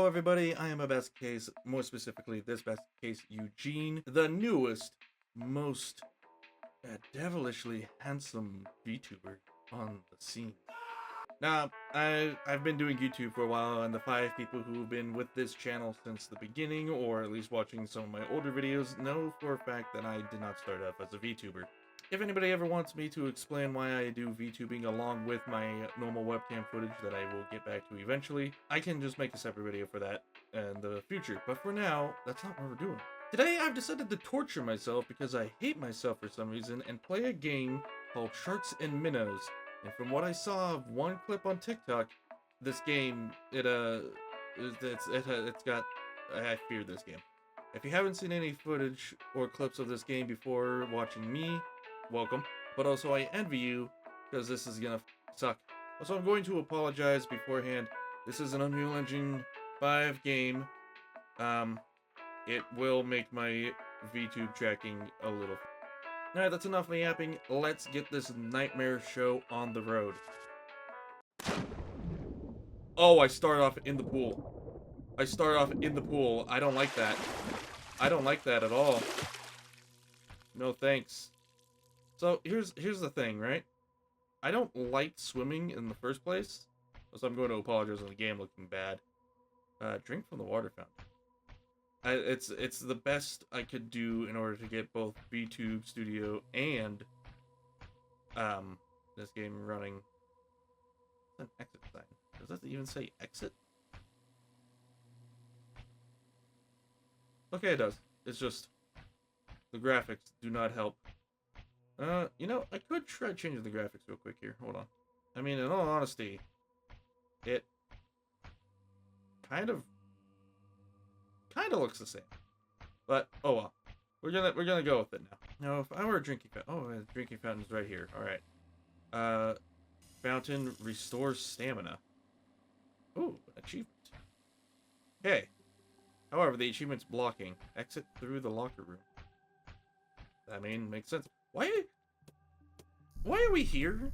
everybody, I am a best case, more specifically this best case Eugene, the newest, most devilishly handsome VTuber on the scene. Now, I've been doing YouTube for a while, and the 5 people who've been with this channel since the beginning, or at least watching some of my older videos, know for a fact that I did not start off as a VTuber. If anybody ever wants me to explain why I do VTubing along with my normal webcam footage that I will get back to eventually, I can just make a separate video for that in the future. But for now, that's not what we're doing. Today, I've decided to torture myself because I hate myself for some reason and play a game called Sharks and Minnows. And from what I saw of one clip on TikTok, this game, it's got, I fear this game. If you haven't seen any footage or clips of this game before watching me, welcome. But also I envy you, because this is gonna suck. Also, I'm going to apologize beforehand. This is an Unreal Engine 5 game. It will make my VTube tracking a little. Alright, that's enough of me yapping. Let's get this nightmare show on the road. Oh, I start off in the pool. I start off in the pool. I don't like that. I don't like that at all. No thanks. So, here's the thing, right? I don't like swimming in the first place. So I'm going to apologize on the game looking bad. Drink from the water fountain. It's the best I could do in order to get both VTube Studio and this game running. It's an exit sign. Does that even say exit? Okay, it does. It's just the graphics do not help. You know, I could try changing the graphics real quick here. Hold on. I mean, in all honesty, it kind of looks the same. But oh well. We're gonna go with it now. Now, if I were a drinking fountain, the drinking fountain's right here. All right. Fountain restores stamina. Ooh, achievement. Okay. However, the achievement's blocking. Exit through the locker room. I mean, makes sense. Why are we here?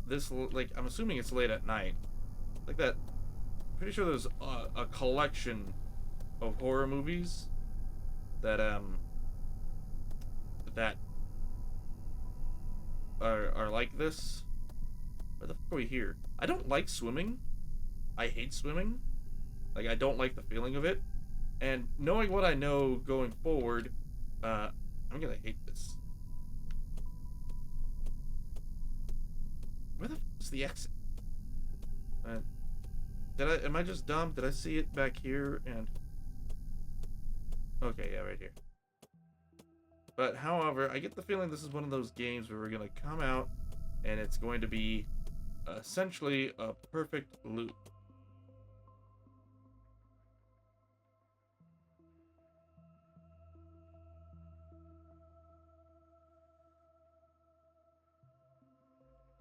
This, like, I'm assuming it's late at night. Like that. Pretty sure there's a collection of horror movies that are like this. Why the fuck are we here? I don't like swimming. I hate swimming. Like, I don't like the feeling of it. And knowing what I know going forward, I'm gonna hate this. Where the f is the exit? Am I just dumb? Did I see it back here and... Okay, yeah, right here. But, however, I get the feeling this is one of those games where we're gonna come out and it's going to be essentially a perfect loop.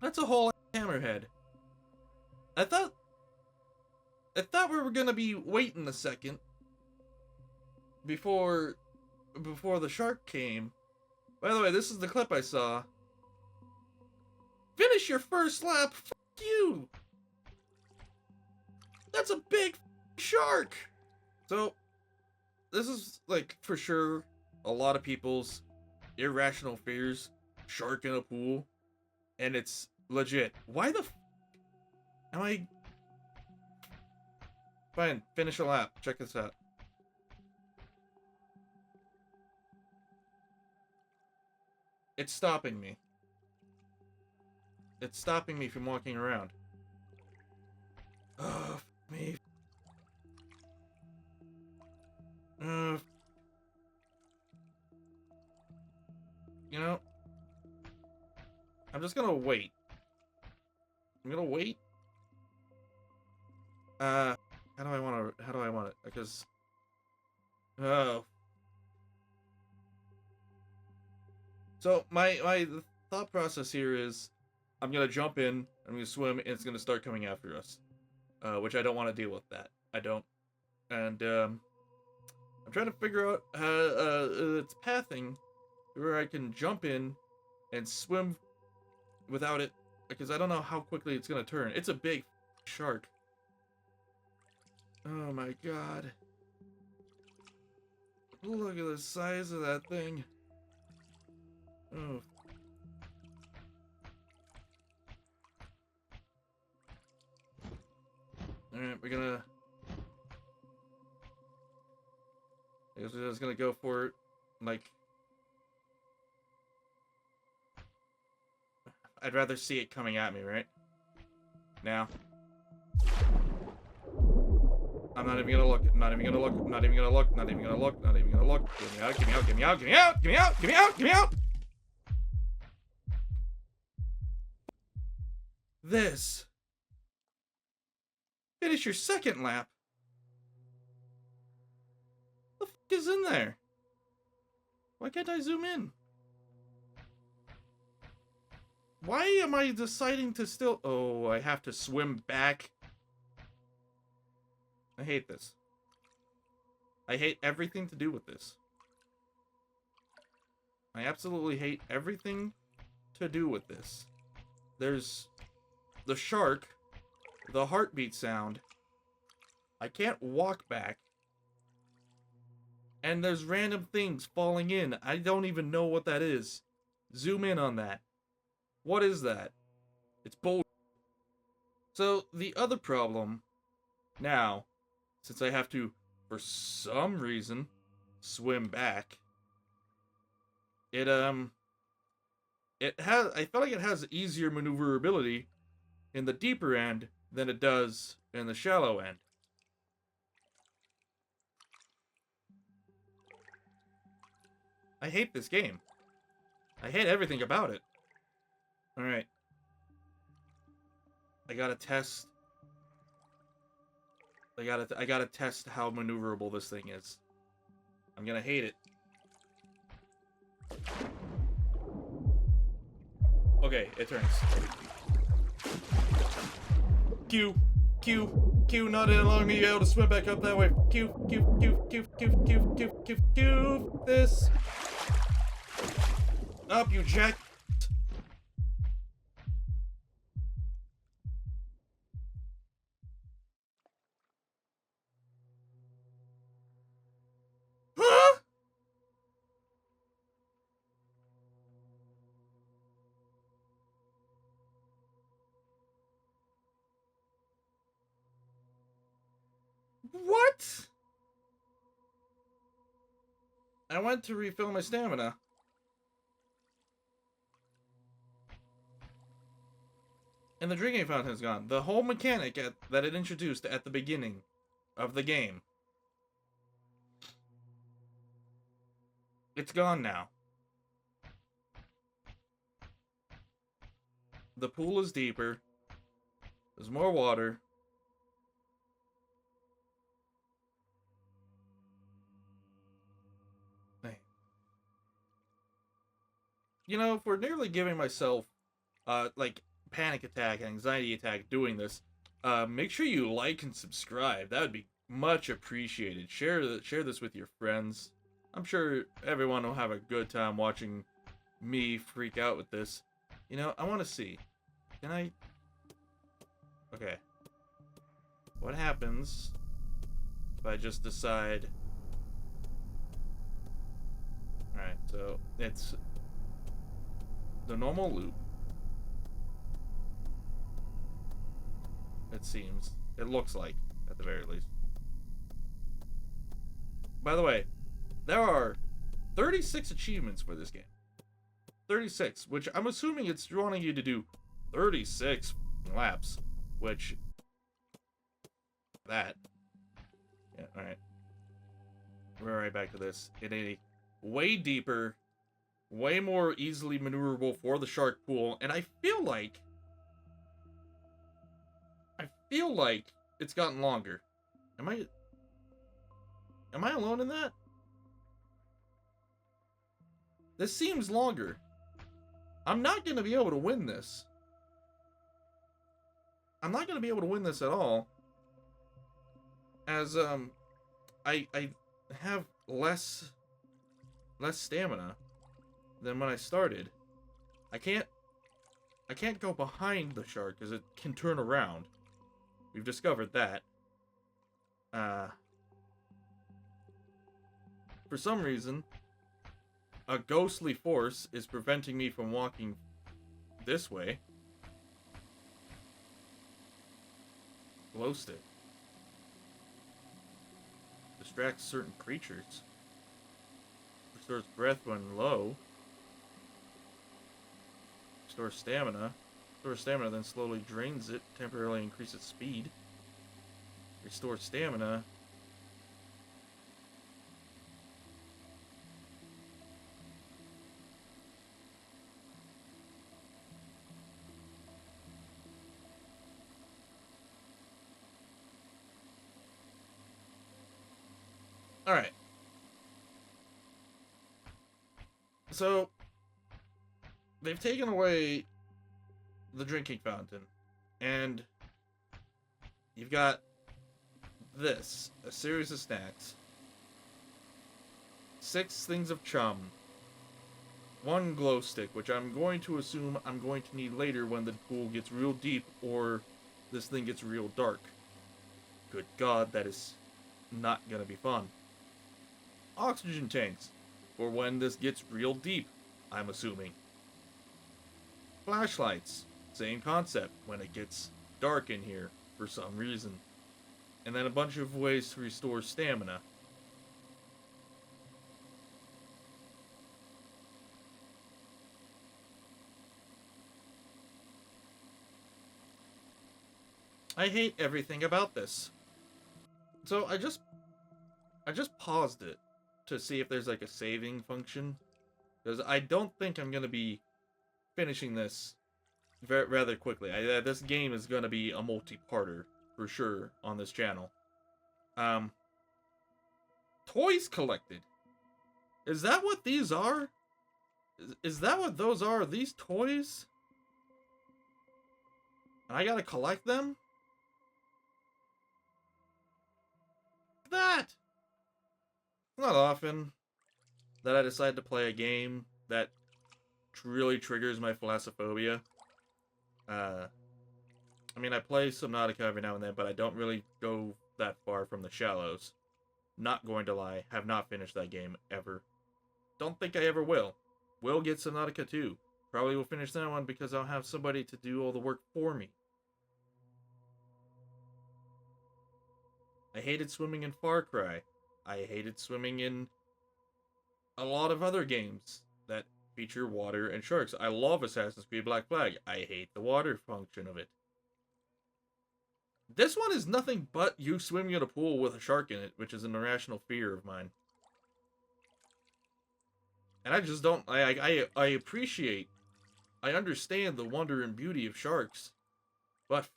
That's a whole hammerhead. I thought we were gonna be waiting a second before the shark came. By the way, this is the clip I saw. Finish your first lap. F you. That's a big shark. So this is like for sure a lot of people's irrational fears. Shark in a pool, and it's legit. Why the f am I? Fine, finish a lap. Check this out. It's stopping me. It's stopping me from walking around. Oh, f me. You know, I'm just gonna wait. I'm gonna wait. How do I want it? Because, oh. So my thought process here is, I'm gonna jump in, I'm gonna swim, and it's gonna start coming after us, which I don't want to deal with that. I don't, and I'm trying to figure out its pathing, where I can jump in and swim without it, because I don't know how quickly it's gonna turn. It's a big shark. Oh my god. Look at the size of that thing. Oh. Alright, we're gonna... I guess we're just gonna go for it, like... I'd rather see it coming at me, right? Now. I'm not even gonna look. I'm not even gonna look. I'm not even gonna look. Not even gonna look. Not even gonna look. Get me out. Get me out. Get me out. Get me out. Get me out. Get me out. Get me out. This. Finish your second lap. What the fuck is in there? Why can't I zoom in? Why am I deciding to still... Oh, I have to swim back. I hate this. I hate everything to do with this. I absolutely hate everything to do with this. There's the shark, the heartbeat sound. I can't walk back. And there's random things falling in. I don't even know what that is. Zoom in on that. What is that? It's bull. So, the other problem, now, since I have to, for some reason, swim back, it has, I feel like it has easier maneuverability in the deeper end than it does in the shallow end. I hate this game. I hate everything about it. Alright. I gotta test. I gotta test how maneuverable this thing is. I'm gonna hate it. Okay, it turns. Q, not allowing me to be able to swim back up that way. Q, this. Up, you jack. Huh? What? I went to refill my stamina. And the drinking fountain is gone. The whole mechanic that it introduced at the beginning of the game. It's gone now. The pool is deeper. There's more water. You know, if we're nearly giving myself, like, panic attack, anxiety attack doing this, make sure you like and subscribe. That would be much appreciated. Share this with your friends. I'm sure everyone will have a good time watching me freak out with this. You know, I want to see. Can I... Okay. What happens if I just decide... Alright, so it's the normal loop. It seems. It looks like, at the very least. By the way, there are 36 achievements for this game. 36, which I'm assuming it's wanting you to do 36 laps, which... That. Yeah, alright. We're right back to this. In a way deeper, way more easily maneuverable for the shark pool, and I feel like it's gotten longer. Am I alone in that? This seems longer. I'm not going to be able to win this. I'm not going to be able to win this at all. As, I have less stamina than when I started. I can't go behind the shark because it can turn around. We've discovered that. Uh, for some reason, a ghostly force is preventing me from walking this way. Glow stick. Distracts certain creatures. Restores breath when low. Restores stamina. Restores stamina, then slowly drains it. Temporarily increases speed. Restore stamina. Alright. So, they've taken away the drinking fountain. And you've got this. A series of snacks. 6 things of chum. 1 glow stick, which I'm going to assume I'm going to need later when the pool gets real deep or this thing gets real dark. Good God, that is not gonna be fun. Oxygen tanks, for when this gets real deep, I'm assuming. Flashlights, same concept, when it gets dark in here, for some reason. And then a bunch of ways to restore stamina. I hate everything about this. So I just paused it to see if there's like a saving function, because I don't think I'm gonna be finishing this rather quickly. This game is gonna be a multi-parter for sure on this channel. Toys collected. Is that what these are? Is that what those are? These toys? And I gotta collect them? That! It's not often that I decide to play a game that really triggers my thalassophobia. I mean, I play Subnautica every now and then, but I don't really go that far from the shallows. Not going to lie, have not finished that game ever. Don't think I ever will. Will get Subnautica 2. Probably will finish that one because I'll have somebody to do all the work for me. I hated swimming in Far Cry. I hated swimming in a lot of other games that feature water and sharks. I love Assassin's Creed Black Flag. I hate the water function of it. This one is nothing but you swimming in a pool with a shark in it, which is an irrational fear of mine. And I just don't... I appreciate... I understand the wonder and beauty of sharks. But...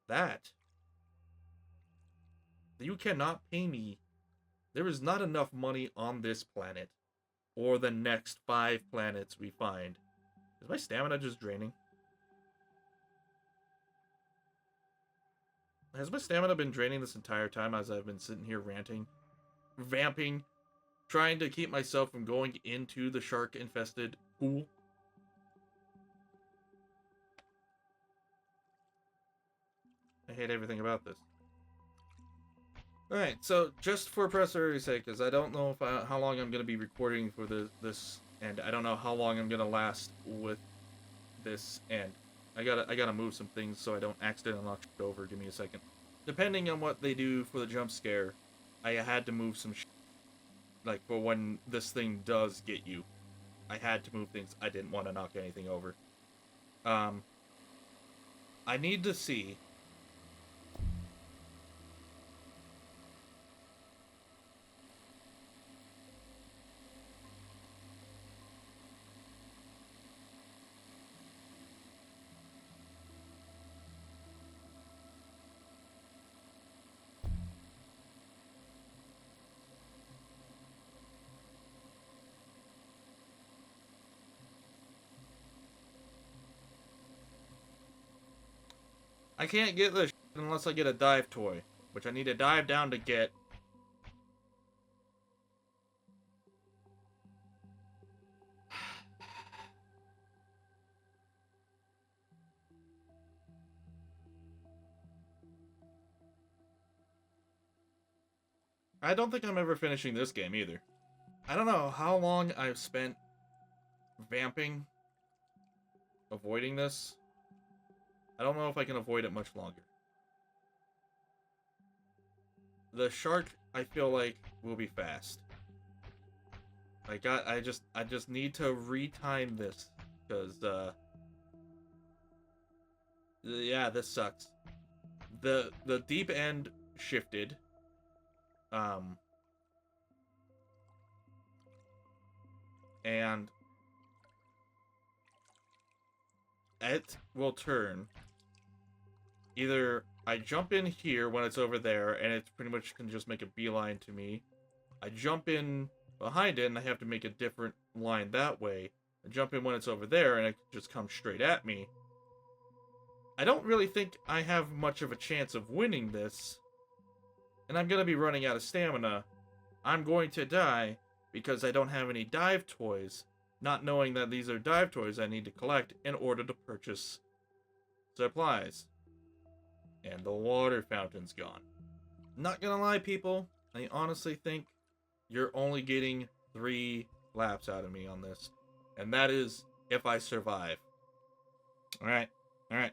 that... you cannot pay me. There is not enough money on this planet. Or the next 5 planets we find. Is my stamina just draining? Has my stamina been draining this entire time as I've been sitting here ranting? Vamping? Trying to keep myself from going into the shark-infested pool? I hate everything about this. Alright, so just for pressure's sake, because I don't know if how long I'm going to be recording for this, and I don't know how long I'm going to last with this end. I gotta move some things so I don't accidentally knock shit over. Give me a second. Depending on what they do for the jump scare, I had to move some shit. Like, for when this thing does get you. I had to move things. I didn't want to knock anything over. I need to see... I can't get this unless I get a dive toy, which I need to dive down to get. I don't think I'm ever finishing this game either. I don't know how long I've spent vamping, avoiding this. I don't know if I can avoid it much longer. The shark, I feel like, will be fast. I just need to retime this, because, yeah, this sucks. The deep end shifted. And it will turn. Either I jump in here when it's over there, and it pretty much can just make a beeline to me. I jump in behind it, and I have to make a different line that way. I jump in when it's over there, and it just comes straight at me. I don't really think I have much of a chance of winning this. And I'm going to be running out of stamina. I'm going to die because I don't have any dive toys. Not knowing that these are dive toys I need to collect in order to purchase supplies. And the water fountain's gone. Not gonna lie, people. I honestly think you're only getting 3 laps out of me on this. And that is if I survive. Alright. Alright.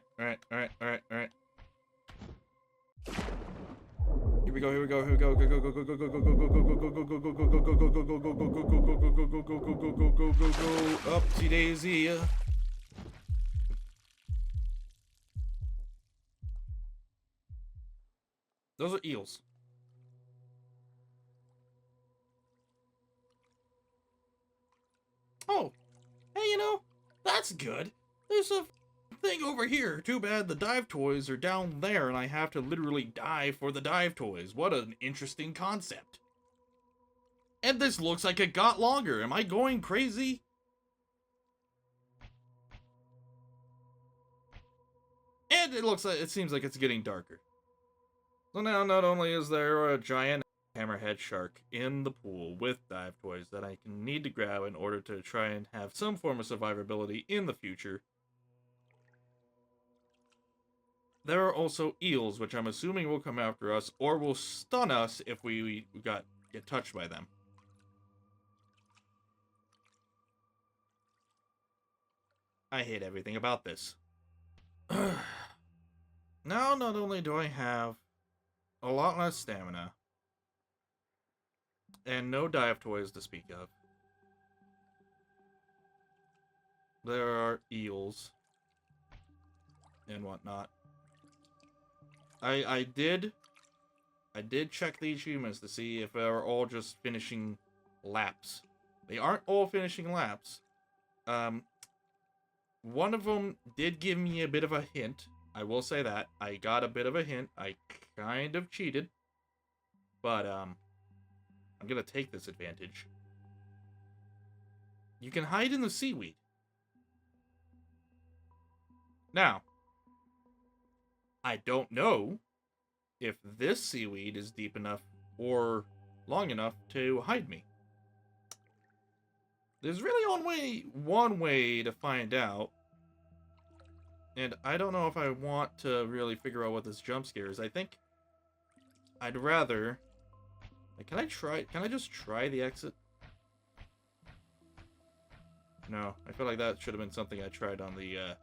Here we go. Go go go go go go go go go go go go go go go go go. Upsy daisy. Those are eels. Oh, hey, that's good. There's a thing over here. Too bad the dive toys are down there and I have to literally dive for the dive toys. What an interesting concept. And this looks like it got longer. Am I going crazy? And it seems like it's getting darker. So now not only is there a giant hammerhead shark in the pool with dive toys that I can need to grab in order to try and have some form of survivability in the future, there are also eels, which I'm assuming will come after us or will stun us if we get touched by them. I hate everything about this. Now, not only do I have a lot less stamina and no dive toys to speak of, there are eels and whatnot. I did check the achievements to see if they're all just finishing laps. They aren't all finishing laps. One of them did give me a bit of a hint. I will say that. I got a bit of a hint. I kind of cheated. But, I'm gonna take this advantage. You can hide in the seaweed. Now, I don't know if this seaweed is deep enough or long enough to hide me. There's really only one way to find out. And I don't know if I want to really figure out what this jump scare is. I think I'd rather... Can I just try the exit? No, I feel like that should have been something I tried on the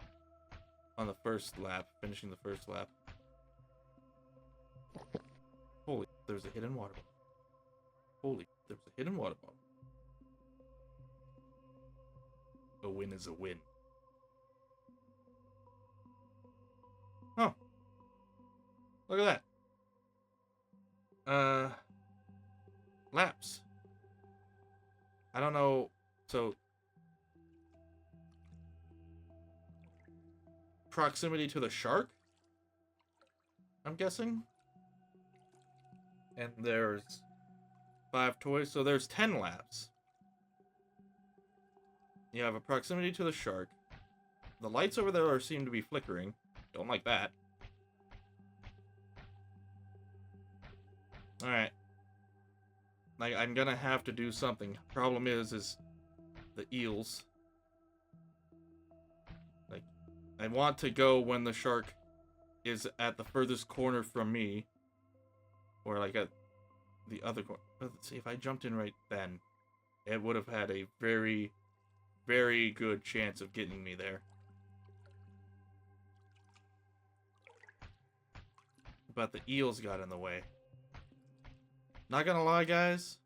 first lap, finishing the first lap. Holy, there's a hidden water bottle. Holy, there's a hidden water bottle. A win is a win. Oh. Look at that. Laps. I don't know. So, proximity to the shark, I'm guessing. And there's 5 toys, so there's 10 laps. You have a proximity to the shark. The lights over there seem to be flickering. Don't like that. Alright. Like, I'm gonna have to do something. Problem is the eels. Like, I want to go when the shark is at the furthest corner from me. Or like the other corner. Let's see, if I jumped in right then, it would have had a very, very good chance of getting me there. But the eels got in the way. Not gonna lie, guys.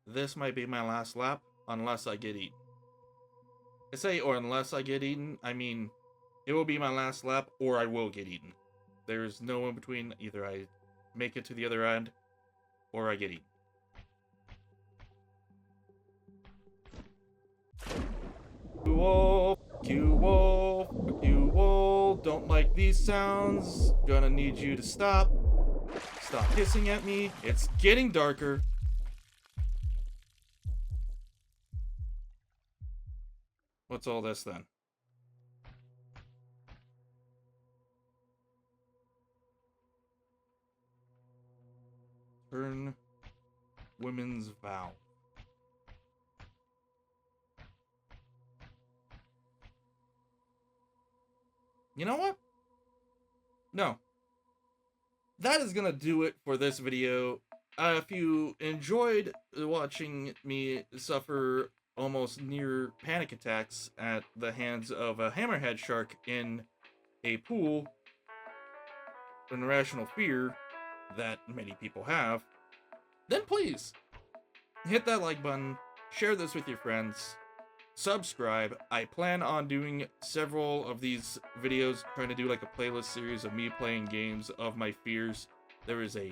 This might be my last lap, unless I get eaten. I say, or unless I get eaten, I mean, it will be my last lap, or I will get eaten. There's no in between. Either I make it to the other end, or I get eaten. You wolf, you wolf, you wolf. Don't like these sounds. Gonna need you to stop. Stop hissing at me. It's getting darker. What's all this then? Turn women's vow. You know what? No. That is gonna do it for this video. If you enjoyed watching me suffer almost near panic attacks at the hands of a hammerhead shark in a pool, an irrational fear that many people have, then please hit that like button, share this with your friends, subscribe. I plan on doing several of these videos, trying to do like a playlist series of me playing games of my fears. There is a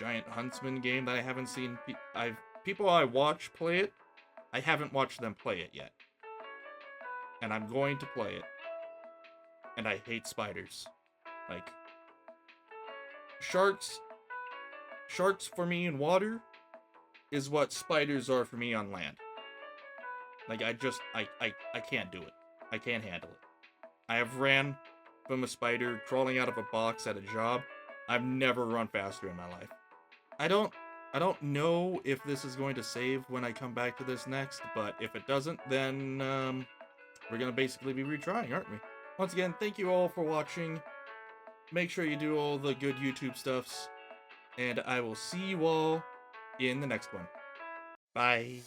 giant huntsman game that I haven't seen. People I watch play it. I haven't watched them play it yet. And I'm going to play it. And I hate spiders. Like, sharks for me in water is what spiders are for me on land. Like, I can't do it. I can't handle it. I have ran from a spider crawling out of a box at a job. I've never run faster in my life. I don't know if this is going to save when I come back to this next, but if it doesn't, then we're gonna basically be retrying, aren't we? Once again, thank you all for watching. Make sure you do all the good YouTube stuffs, and I will see you all in the next one. Bye.